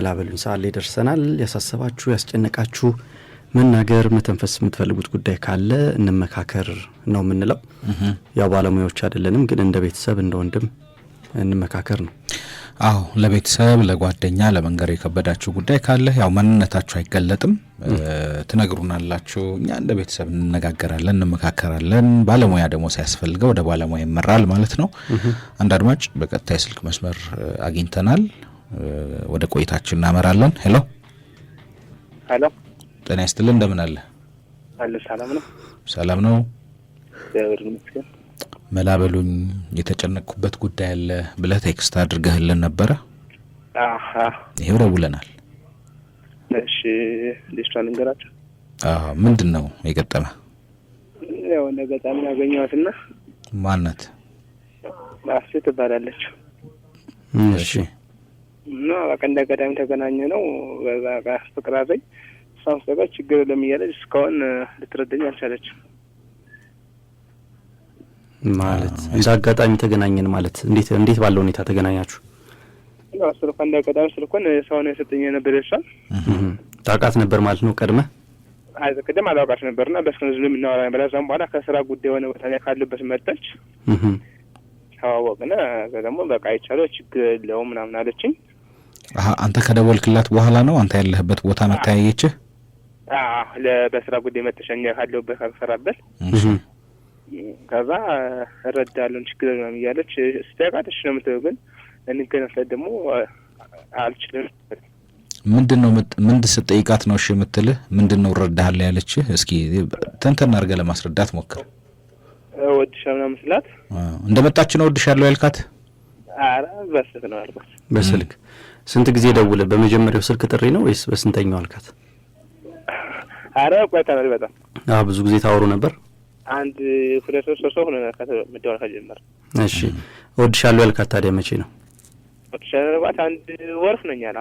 መላበሉን ሰዓት ላይ ደርሰናል። ያሳሰባችሁ ያስጨነቃችሁ መናገር መተንፈስ የምትፈልጉት ጉዳይ ካለ እንመካከር ነው የምንለው። ያው ባለሙያዎች አይደለንም፣ ግን እንደ ቤተሰብ እንደ ወንድም እንመካከር ነው። አዎ ለቤተሰብ ለጓደኛ ለመንገር የከበዳችሁ ጉዳይ ካለ ያው ማንነታችሁ አይገለጥም፣ ትነግሩናላችሁ። እኛ እንደ ቤተሰብ እንነጋገራለን እንመካከራለን። ባለሙያ ደግሞ ሲያስፈልገው ወደ ባለሙያ ይመራል ማለት ነው። አንድ አድማጭ በቀጥታ የስልክ መስመር አግኝተናል። ወደ ቆይታችን እናመራለን። ሄሎ ሄሎ፣ ጤና ይስጥልን። እንደምን አለ? አለ ሰላም ነው። ሰላም ነው። ደውልልኝ። መላበሉኝ የተጨነቅኩበት ጉዳይ አለ ብለህ ቴክስት አድርገህልን ነበረ። ይሄው ደውለናል። እሺ ዲስፕላን እንገራቸው። ምንድነው የገጠመ? ያው ነገጣም ያገኘዋትና ማናት? አፍሴ ትባላለች። እሺ እና በቃ እንደገዳም ተገናኘ ነው። በዛ ፍቅር አዘኝ ሳውሰጋ ችግር ለሚያለች እስካሁን ልትረዳኝ አልቻለችም። ማለት እንደ አጋጣሚ ተገናኘን ማለት እንዴት ባለው ሁኔታ ተገናኛችሁ? ያው ስልኳ እንደገዳም ስልኩን ሰው ነው የሰጠኝ ነበር። እሷን ታውቃት ነበር ማለት ነው ቀድመ? አይ ቀደም አላውቃት ነበርና በስከዚህ ለምናወራ በላዛም በኋላ ከስራ ጉዳይ ሆነ ቦታ ላይ ካለበት መጣች። ታዋወቅና ደግሞ በቃ አይቻለው ችግር የለውም ምናምን አለችኝ። አንተ ከደወልክላት በኋላ ነው አንተ ያለህበት ቦታ መታየችህ? በስራ ጉዳይ መተሸኛ ካለውበት ካሰራበት ከዛ እረዳለሁ ችግር ነው እያለች ስታቃትሽ ነው የምትለው። ግን እንገናኝለት ደግሞ አልችልም። ምንድነው ምን ስትጠይቃት ነው እሺ የምትልህ? ምንድነው እረዳሃለሁ ያለችህ? እስኪ ተንተና አድርገህ ለማስረዳት ሞክር። ወድሻለሁ መስላት እንደመጣች ነው ወድሻለሁ ያልካት? አረ በስልክ ነው ያልኳት። በስልክ ስንት ጊዜ ደውለህ? በመጀመሪያው ስልክ ጥሪ ነው ወይስ በስንተኛው አልካት? አረ ቆይተናል በጣም። ብዙ ጊዜ ታወሩ ነበር? አንድ ሁለት ሶስት ሆነ መደወል ከጀመረ። እሺ ወድሻለሁ ያልካት ታዲያ መቼ ነው? ወድሻለሁ ያልኳት አንድ ወር ነኛላ።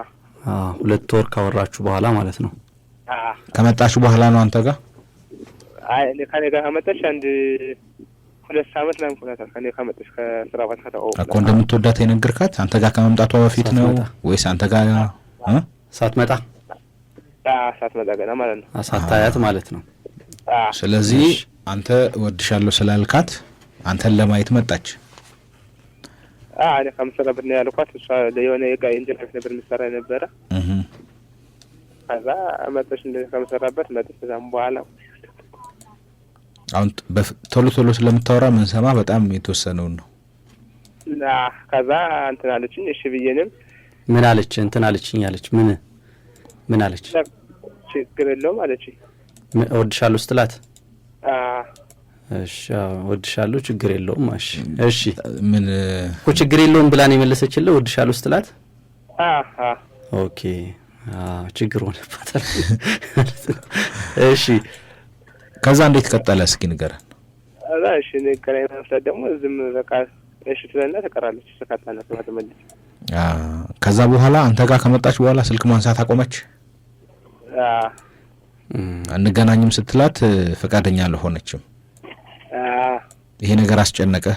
2 ወር ካወራችሁ በኋላ ማለት ነው? ከመጣችሁ በኋላ ነው አንተ ጋር? አይ ከኔ ጋር ከመጣች አንድ 2 ሳምንት ላይ እንኳን ከኔ ከመጣች ከስራ ቦታ ተጣው እኮ እንደምትወዳት የነገርካት አንተ ጋር ከመምጣቷ በፊት ነው ወይስ አንተ ጋር ሳትመጣ? ሳትመጣ ገና ማለት ነው። ሳታያት ማለት ነው። ስለዚህ አንተ ወድሻለሁ ስላልካት አንተን ለማየት መጣች። እኔ ከምሰራበት ነው ያልኳት። እሷ ለየሆነ የጋ ኢንጂነር ነበር የሚሰራ ነበረ። ከዛ መጣች ከምሰራበት መጣች። ከዛም በኋላ አሁን ቶሎ ስለምታወራ ምን ሰማ በጣም የተወሰነው ነው። ከዛ እንትን አለችኝ። እሺ ብዬንም ምን አለች? እንትን አለችኝ ያለች ምን አለች? ችግር የለውም አለችኝ። ወድሻለሁ ስትላት እሺ ወድሻለሁ ችግር የለውም እሺ ምን እኮ ችግር የለውም ብላ ነው የመለሰችልህ? ወድሻለሁ ስትላት ኦኬ ችግር ሆነባት። እሺ ከዛ እንዴት ቀጠለ? እስኪ ንገረን። እሺ ንገረኝ ማለት ደግሞ ዝም በቃ እሺ ትለና ተቀራለች። ተካታና ተመለሰ። ከዛ በኋላ አንተ ጋር ከመጣች በኋላ ስልክ ማንሳት አቆመች? እንገናኝም ስትላት ፈቃደኛ አልሆነችም። ይሄ ነገር አስጨነቀ?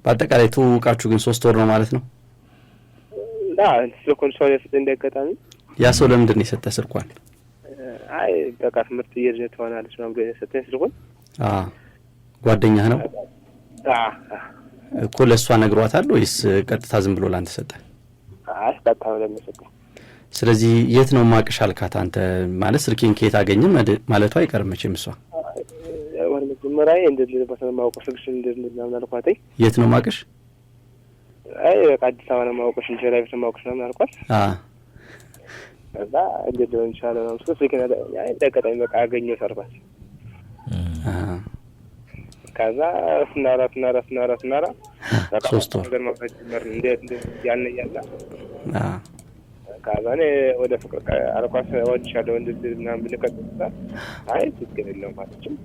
በአጠቃላይ ተውቃችሁ ግን 3 ወር ነው ማለት ነው? ስልኩን ሰው የሰጠኝ እንደገጣሚ። ያ ሰው ለምንድን ነው የሰጠህ ስልኳን? አይ በቃ ትምህርት እየሄደች ትሆናለች ነው ብሎ የሰጠኝ ስልኩን። ጓደኛህ ነው እኮ። ለእሷ ነግሯታል ወይስ ቀጥታ ዝም ብሎ ላንተ ሰጠህ? አይ ቀጥታ ለምን ሰጠኝ? ስለዚህ የት ነው ማቅሽ አልካት? አንተ ማለት ስልኬን ከየት አገኘ ማለቷ አይቀርም መቼም። እሷ ወር መጀመሪያ እንደዚህ በሰላም ማውቀሽ ስልክሽ እንደዚህ ምናምን አልኳት። የት ነው ማቅሽ? አይ በቃ አዲስ አበባ ነው ማውቀሽ እንጂ ላይ ብቻ ማውቀሽ ነው አልኳት። ከዛ እንደዚህ ነው ኢንሻአላህ ነው ስልኬን አይ ተቀጣይ በቃ አገኘው ሰርባት። ከዛ ስናራ 3 ወር ነገር ማፈጀመር እንዴት ያለ ካዛኔ ወደ ፍቅር አልኳት። ወድሻለሁ እንደዚህ ምናምን ብንቀጥታ አይ ችግር የለውም አለችኝ።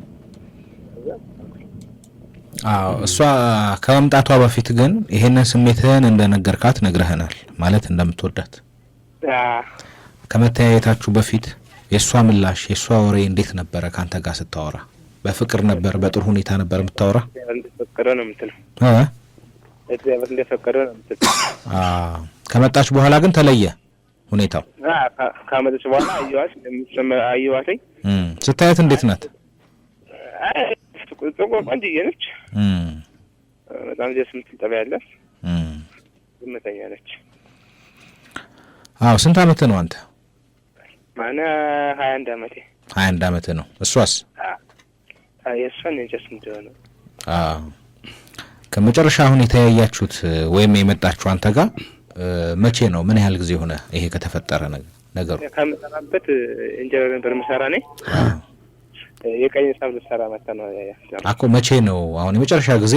እሷ ከመምጣቷ በፊት ግን ይሄንን ስሜትህን እንደነገርካት ነግረህናል ማለት እንደምትወዳት። ከመተያየታችሁ በፊት የሷ ምላሽ የሷ ወሬ እንዴት ነበረ? ካንተ ጋር ስታወራ በፍቅር ነበር በጥሩ ሁኔታ ነበር የምታወራ? እንደፈቀደ ነው የምትለው እንደፈቀደ ነው የምትለው። ከመጣች በኋላ ግን ተለየ? ሁኔታው? ካመለች በኋላ አየኋት። ስታያት እንዴት ናት? ጥቁር ቆንጆዬ ነች። በጣም ደስ የምትል ጠባይ ያላት ዝምተኛ ነች። አዎ። ስንት ዓመት ነው አንተ? ማነ 21 ዓመቴ። 21 ዓመት ነው። እሷስ? የእሷን እንጀስ እንደሆነ። ከመጨረሻ አሁን የተያያችሁት ወይም የመጣችሁ አንተ ጋር መቼ ነው? ምን ያህል ጊዜ ሆነ ይሄ ከተፈጠረ ነገሩ? ከምሰራበት እንጀራ ነበር የምሰራ ነኝ። የቀኝ ሳብ ልሰራ መጣ ነው አኮ። መቼ ነው አሁን የመጨረሻ ጊዜ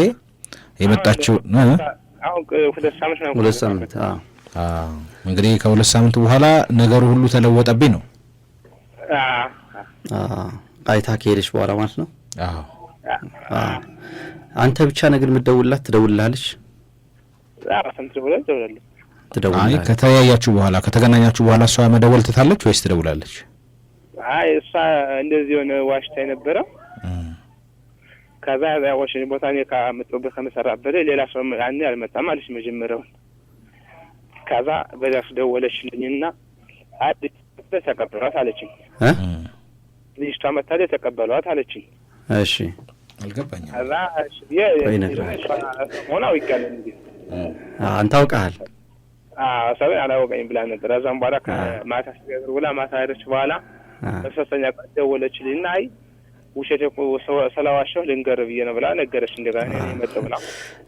የመጣችሁ? አሁን 2 ሳምንት ነው። 2 ሳምንት። እንግዲህ ከ2 ሳምንት በኋላ ነገሩ ሁሉ ተለወጠብኝ ነው። አይታ ከሄደች በኋላ ማለት ነው። አንተ ብቻ ነገር የምትደውልላት ትደውልልሃለች? አይ ከተያያችሁ በኋላ ከተገናኛችሁ በኋላ እሷ መደወል ትታለች ወይስ ትደውላለች? አይ እሷ እንደዚህ የሆነ ዋሽታ የነበረው ከዛ ያወሽኝ ቦታ እኔ ካመጣሁበት ከመሰራበት ሌላ ሰው አንዴ አልመጣም አለች መጀመሪያውን። ከዛ በዛስ ደወለችልኝና አዲስ ተቀበሏት አለችኝ። ልጅቷ መታለ ተቀበሏት አለችኝ። እሺ አልገባኝም። ከዛ ሆናው ይቀር እንዴ አንተ አውቀሃል? ሰው አላወቀኝም ብላ ነበር። እዛም በኋላ ከማታ ሲገር ብላ ማታ ሄደች። በኋላ በሶስተኛ ቀን ደወለችልኝና አይ ውሸት እኮ ሰላዋሸው ልንገር ብዬ ነው ብላ ነገረች። እንደጋኔ መጣው ብላ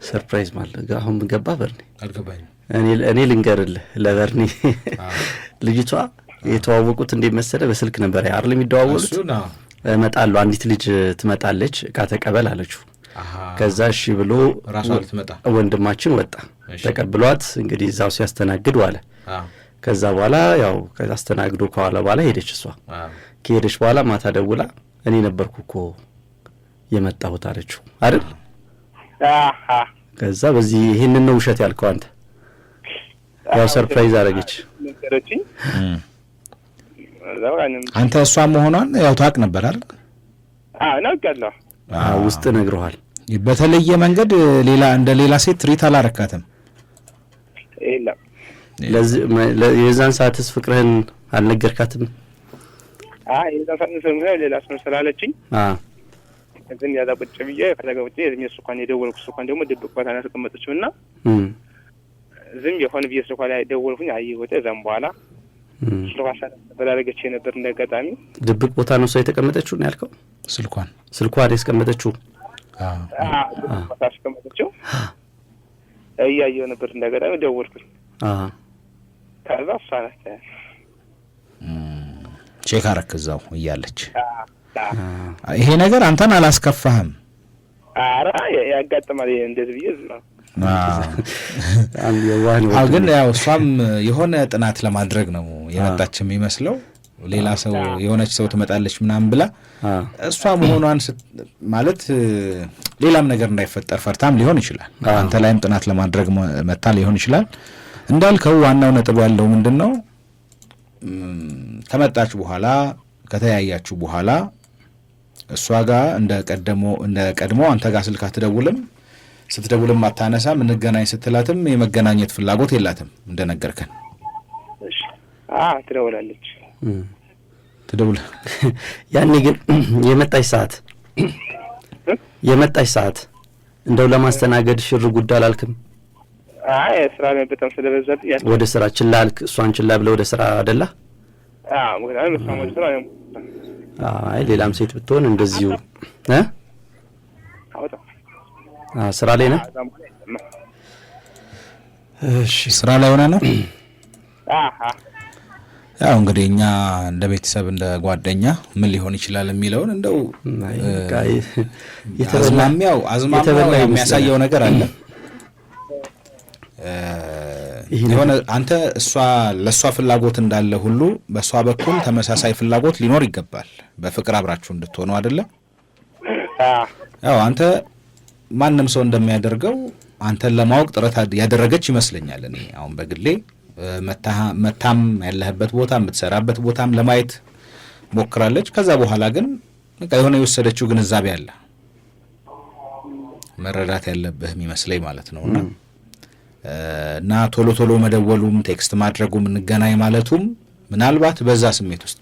ሰርፕራይዝ ማለት አሁን ገባ በርኒ። አልገባኝም። እኔ ልንገርልህ ለበርኒ ልጅቷ የተዋወቁት እንዴት መሰለህ? በስልክ ነበር አይደል የሚደዋወሉት? እመጣለሁ አንዲት ልጅ ትመጣለች እቃ ተቀበል አለችው። ከዛ እሺ ብሎ ራሷ ልትመጣ ወንድማችን ወጣ ተቀብሏት እንግዲህ እዛው ሲያስተናግድ ዋለ። ከዛ በኋላ ያው አስተናግዶ ከኋላ በኋላ ሄደች። እሷ ከሄደች በኋላ ማታ ደውላ እኔ ነበርኩ እኮ የመጣሁት አለችው አይደል? ከዛ በዚህ ይሄንን ነው ውሸት ያልከው አንተ? ያው ሰርፕራይዝ አረገች ነገረችኝ። አንተ እሷ መሆኗን ያው ታውቅ ነበር አይደል? ነግሬያለሁ። ውስጥ ነግረዋል። በተለየ መንገድ እንደ ሌላ ሴት ትሪት አላረካትም? የለም። የዛን ሰዓትስ ፍቅርህን አልነገርካትም? የዛን ሰዓት ፍቅርህን ሌላ ሰው ስላለችኝ እዚህ ያዛ ቁጭ ብዬ ከተገውጭ የዚህ ሱካን የደወልኩ ሱካን ደግሞ ድብቅ ቦታ ነው ተቀመጠችውና ዝም የሆነ ብዬ ሱካን ላይ ደወልኩኝ። አየሁት። እዛም በኋላ ስልኳን በላረገች ነበር። እንደጋጣሚ ድብቅ ቦታ ነው ሰው የተቀመጠችው ነው ያልከው? ስልኳን ያስቀመጠችው አስቀመጠችው እያየሁ ነበር። እንደጋጣሚ ደወልኩኝ። ከዛ ሳናት ቼክ አረከዛው እያለች ይሄ ነገር አንተን አላስከፋህም? ኧረ ያጋጥማል እንደዚህ ብዬ ነው። ግን ያው እሷም የሆነ ጥናት ለማድረግ ነው የመጣች የሚመስለው። ሌላ ሰው የሆነች ሰው ትመጣለች ምናምን ብላ እሷ መሆኗን ማለት ሌላም ነገር እንዳይፈጠር ፈርታም ሊሆን ይችላል። አንተ ላይም ጥናት ለማድረግ መታ ሊሆን ይችላል። እንዳልከው ዋናው ነጥብ ያለው ምንድነው? ከመጣች በኋላ ከተያያችሁ በኋላ እሷ ጋር እንደ ቀድሞ አንተ ጋር ስልክ አትደውልም። ስትደውልም አታነሳም። እንገናኝ ስትላትም የመገናኘት ፍላጎት የላትም እንደነገርከን። እሺ ትደውላለች። ያኔ ግን የመጣች ሰዓት እንደው ለማስተናገድ ሽር ጉድ አላልክም? ስራ ላይ በጣም ስለበዛብኝ ወደ ስራ ችላ አልክ። እሷን ችላ ብለህ ወደ ስራ አይደለ? ሌላም ሴት ብትሆን እንደዚሁ ስራ ላይ ነው። እሺ ስራ ላይ ሆነ ነው። ያው እንግዲህ እኛ እንደ ቤተሰብ እንደ ጓደኛ ምን ሊሆን ይችላል የሚለውን እንደው አዝማሚያው የሚያሳየው ነገር አለ። የሆነ አንተ ለሷ ፍላጎት እንዳለ ሁሉ በሷ በኩል ተመሳሳይ ፍላጎት ሊኖር ይገባል። በፍቅር አብራችሁ እንድትሆኑ አይደለ? ያው አንተ ማንም ሰው እንደሚያደርገው አንተን ለማወቅ ጥረት ያደረገች ይመስለኛል። እኔ አሁን በግሌ መታም ያለህበት ቦታ የምትሰራበት ቦታም ለማየት ሞክራለች። ከዛ በኋላ ግን በቃ የሆነ የወሰደችው ግንዛቤ አለ መረዳት ያለብህ የሚመስለኝ ማለት ነውና እና ቶሎ ቶሎ መደወሉም ቴክስት ማድረጉም እንገናኝ ማለቱም ምናልባት በዛ ስሜት ውስጥ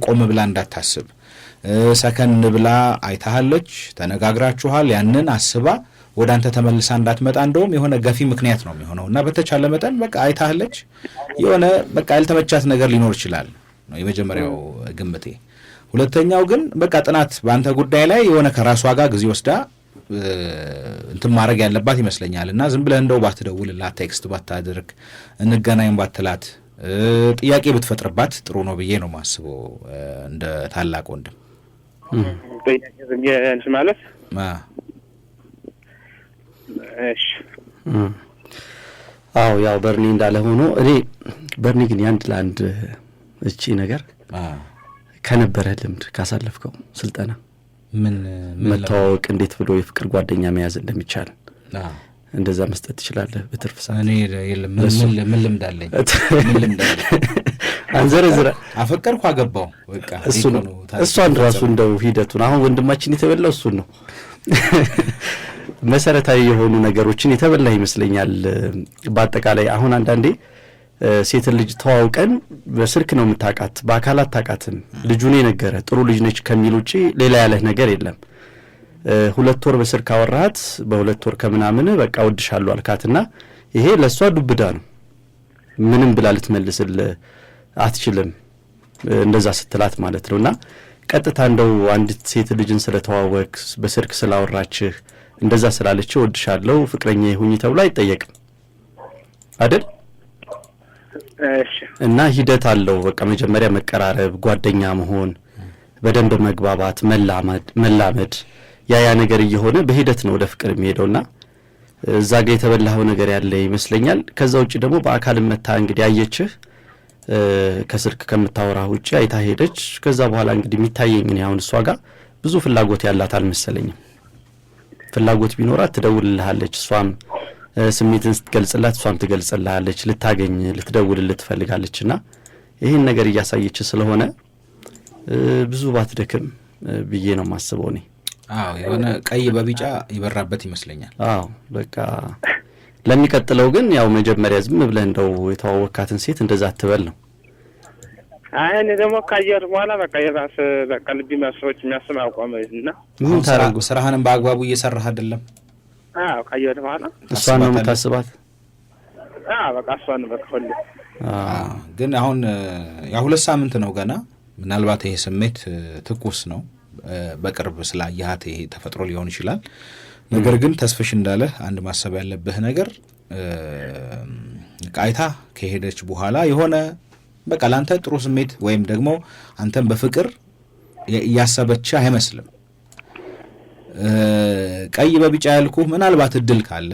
ቆም ብላ እንዳታስብ ሰከን ብላ አይታለች ተነጋግራችኋል ያንን አስባ ወደ አንተ ተመልሳ እንዳትመጣ እንደውም የሆነ ገፊ ምክንያት ነው የሚሆነውና በተቻለ መጠን በቃ አይታለች የሆነ በቃ ያልተመቻት ነገር ሊኖር ይችላል ነው የመጀመሪያው ግምቴ። ሁለተኛው ግን በቃ ጥናት በአንተ ጉዳይ ላይ የሆነ ከራሷ ጋር ጊዜ ወስዳ እንትን ማድረግ ያለባት ይመስለኛልና ዝም ብለህ እንደው ባትደውልላት ቴክስት ባታደርግ እንገናኝ ባትላት ጥያቄ ብትፈጥርባት ጥሩ ነው ብዬ ነው ማስበው እንደ ታላቅ ወንድም ማለት እሺ አዎ ያው በርኒ እንዳለ ሆኖ እኔ በርኒ ግን ያንድ ለአንድ እቺ ነገር ከነበረ ልምድ ካሳለፍከው ስልጠና ምን መታወቅ እንዴት ብሎ የፍቅር ጓደኛ መያዝ እንደሚቻል እንደዛ መስጠት ትችላለህ በትርፍ ሰዓት። እኔ የለም ምን ልምድ አለኝ አንዘረዝረ አፈቀርኩ አገባው በቃ እሷን ራሱ እንደው ሂደቱን አሁን ወንድማችን የተበላው እሱን ነው መሰረታዊ የሆኑ ነገሮችን የተበላ ይመስለኛል። በአጠቃላይ አሁን አንዳንዴ ሴት ልጅ ተዋውቀን በስልክ ነው የምታውቃት በአካላት ታውቃትም ልጁን የነገረ ጥሩ ልጅ ነች ከሚል ውጪ ሌላ ያለህ ነገር የለም። 2 ወር በስልክ አወራሃት በ2 ወር ከምናምን በቃ ወድሻለሁ አልካትና ይሄ ለሷ ዱብዳ ነው ምንም ብላ ልትመልስል አትችልም እንደዛ ስትላት ማለት ነውና ቀጥታ እንደው አንድ ሴት ልጅን ስለተዋወቅ በስልክ ስላወራችህ እንደዛ ስላለች ወድሻለሁ ፍቅረኛ ይሁኝ ተብሎ አይጠየቅም አይደል? እሺ እና ሂደት አለው በቃ መጀመሪያ መቀራረብ ጓደኛ መሆን በደንብ መግባባት መላመድ ያ ነገር እየሆነ በሂደት ነው ወደ ፍቅር የሚሄደውና እዛ ጋር የተበላው ነገር ያለ ይመስለኛል። ከዛ ውጪ ደግሞ በአካል መታ እንግዲህ አየችህ ከስልክ ከምታወራ ውጪ አይታ ሄደች። ከዛ በኋላ እንግዲህ የሚታየኝ ነው አሁን እሷ ጋር ብዙ ፍላጎት ያላት አልመሰለኝም። ፍላጎት ቢኖራት ትደውልልሃለች እሷም ስሜትን ስትገልጽላት እሷም ትገልጽልሃለች ልታገኝ ልትደውልልህ ትፈልጋለችና ይሄን ነገር እያሳየች ስለሆነ ብዙ ባትደክም ብዬ ነው ማስበው እኔ። አዎ የሆነ ቀይ በቢጫ ይበራበት ይመስለኛል። አዎ በቃ ለሚቀጥለው ግን ያው መጀመሪያ ዝም ብለህ እንደው የተዋወካትን ሴት እንደዛ አትበል ነው። አይ እኔ ደግሞ ካየር በኋላ በቃ የራስ በቃ ልብ ማሰቦች የሚያስም አቋምና ምን ታረጉ ስራህንም በአግባቡ እየሰራህ አይደለም። አዎ ካየር በኋላ እሷን ነው የምታስባት። አዎ በቃ እሷን በቃ ሁሉ ግን አሁን ያ 2 ሳምንት ነው ገና ምናልባት ይሄ ስሜት ትኩስ ነው በቅርብ ስላያት ይሄ ተፈጥሮ ሊሆን ይችላል። ነገር ግን ተስፍሽ እንዳለ አንድ ማሰብ ያለብህ ነገር ቃይታ ከሄደች በኋላ የሆነ በቃ ላንተ ጥሩ ስሜት ወይም ደግሞ አንተም በፍቅር ያሰበች አይመስልም። ቀይ በቢጫ ያልኩ ምናልባት እድል ካለ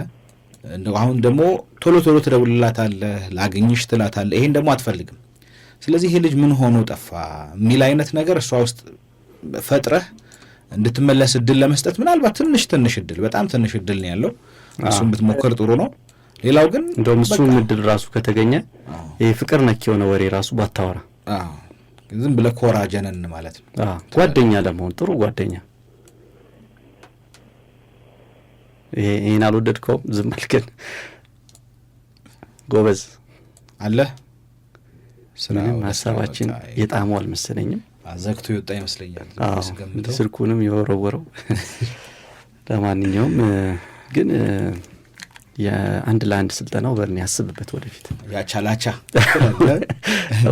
እንደው አሁን ደግሞ ቶሎ ቶሎ ትደውልላታለህ ላግኝሽ ትላታለህ ይሄን ደግሞ አትፈልግም። ስለዚህ ይሄ ልጅ ምን ሆኖ ጠፋ የሚል አይነት ነገር እሷ ውስጥ ፈጥረህ እንድትመለስ እድል ለመስጠት ምናልባት ትንሽ እድል በጣም ትንሽ እድል ነው ያለው እሱን ብትሞክር ጥሩ ነው። ሌላው ግን እንደውም እሱን እድል ራሱ ከተገኘ ይሄ ፍቅር ነክ የሆነ ወሬ ራሱ ባታወራ ዝም ብለህ ኮራ ጀነን ማለት ነው ጓደኛ ለመሆን ጥሩ ጓደኛ ይሄን አልወደድከውም ዝም አልከን ጎበዝ አለ ስናም ሐሳባችን የጣመው አልመሰለኝም አዘክቶ ይወጣ ይመስለኛል ስገምተው ስልኩንም የወረወረው ለማንኛውም ግን የአንድ ለአንድ ስልጠናው በርኒ ያስብበት ወደፊት ያቻላቻ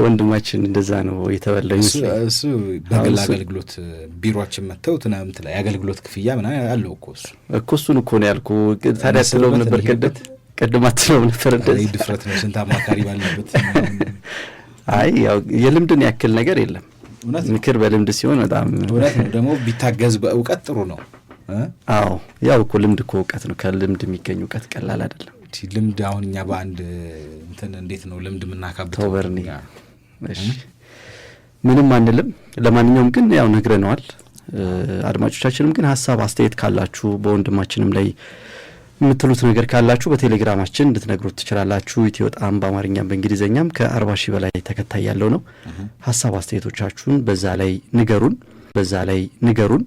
ወንድማችን እንደዛ ነው የተበላኝ እሱ በግል አገልግሎት ቢሮአችን መተው ትናንት ላይ አገልግሎት ክፍያ ምናምን ያለው እኮ እሱን እኮ ነው ያልኩ ታዲያ ስለሆነ ነበር ቀድማት ነው ነበር እንደዚህ ድፍረት ነው ስንት አማካሪ ባለበት አይ ያው የልምድን ያክል ነገር የለም ምክር በልምድ ሲሆን በጣም እውነት ነው ደግሞ ቢታገዝ በእውቀት ጥሩ ነው አዎ ያው እኮ ልምድ እኮ እውቀት ነው ከልምድ የሚገኝ እውቀት ቀላል አይደለም ልምድ አሁን እኛ በአንድ እንትን እንዴት ነው ልምድ የምናካብተው ተወርኒ እሺ ምንም አንልም ለማንኛውም ግን ያው ነግረናል አድማጮቻችንም ግን ሐሳብ አስተያየት ካላችሁ በወንድማችንም ላይ የምትሉት ነገር ካላችሁ በቴሌግራማችን እንድትነግሩት ትችላላችሁ ኢትዮጣም በአማርኛም በእንግሊዘኛም ከ40,000 በላይ ተከታይ ያለው ነው ሐሳብ አስተያየቶቻችሁን በዛ ላይ ንገሩን